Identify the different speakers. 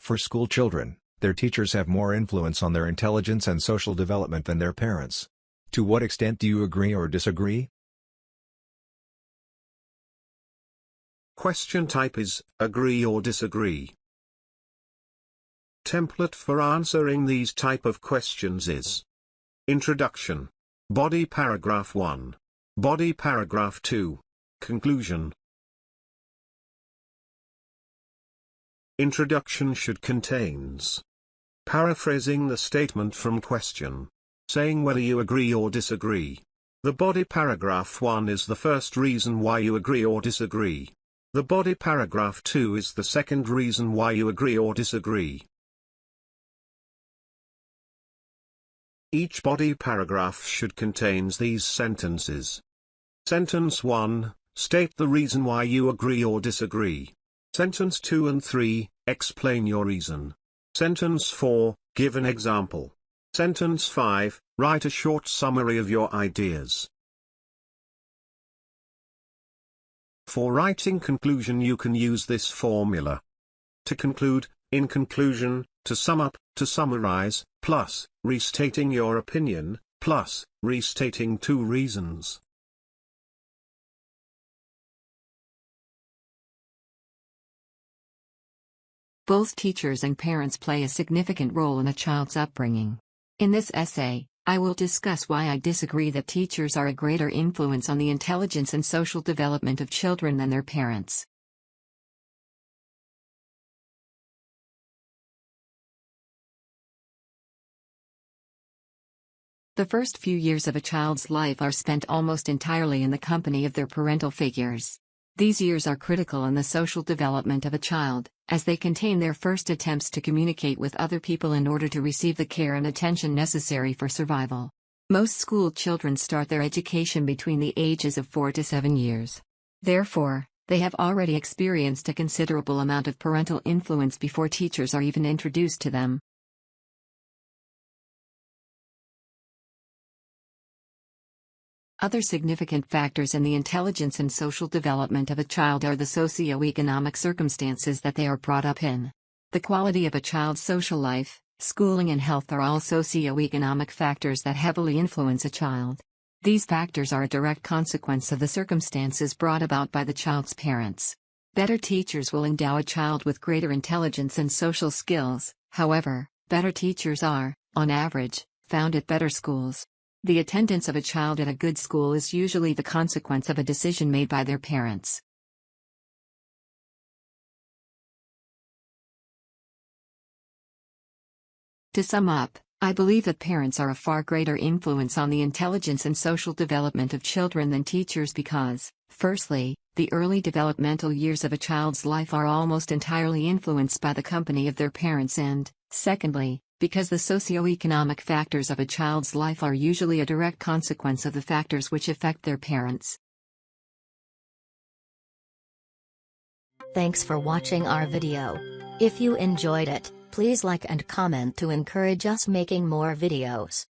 Speaker 1: For school children, their teachers have more influence on their intelligence and social development than their parents. To what extent do you agree or disagree?
Speaker 2: Question type is, agree or disagree. Template for answering these type of questions is Introduction, Body Paragraph 1, Body Paragraph 2, Conclusion. Introduction should contains paraphrasing the statement from question, saying whether you agree or disagree. The body paragraph 1 is the first reason why you agree or disagree. The body paragraph 2 is the second reason why you agree or disagree. Each body paragraph should contain these sentences. Sentence 1, state the reason why you agree or disagree. Sentence 2 and 3, explain your reason. Sentence 4, give an example. Sentence 5, write a short summary of your ideas. For writing conclusion you can use this formula. To conclude, in conclusion, to sum up, to summarize, plus, restating your opinion, plus, restating 2 reasons.
Speaker 3: Both teachers and parents play a significant role in a child's upbringing. In this essay, I will discuss why I disagree that teachers are a greater influence on the intelligence and social development of children than their parents. The first few years of a child's life are spent almost entirely in the company of their parental figures. These years are critical in the social development of a child, as they contain their first attempts to communicate with other people in order to receive the care and attention necessary for survival. Most school children start their education between the ages of 4 to 7 years. Therefore, they have already experienced a considerable amount of parental influence before teachers are even introduced to them. Other significant factors in the intelligence and social development of a child are the socio-economic circumstances that they are brought up in. The quality of a child's social life, schooling and health are all socio-economic factors that heavily influence a child. These factors are a direct consequence of the circumstances brought about by the child's parents. Better teachers will endow a child with greater intelligence and social skills. However, better teachers are, on average, found at better schools. The attendance of a child at a good school is usually the consequence of a decision made by their parents. To sum up, I believe that parents are a far greater influence on the intelligence and social development of children than teachers because, firstly, the early developmental years of a child's life are almost entirely influenced by the company of their parents and, secondly, because the socio-economic factors of a child's life are usually a direct consequence of the factors which affect their parents.
Speaker 4: Thanks for watching our video. If you enjoyed it, please like and comment to encourage us making more videos.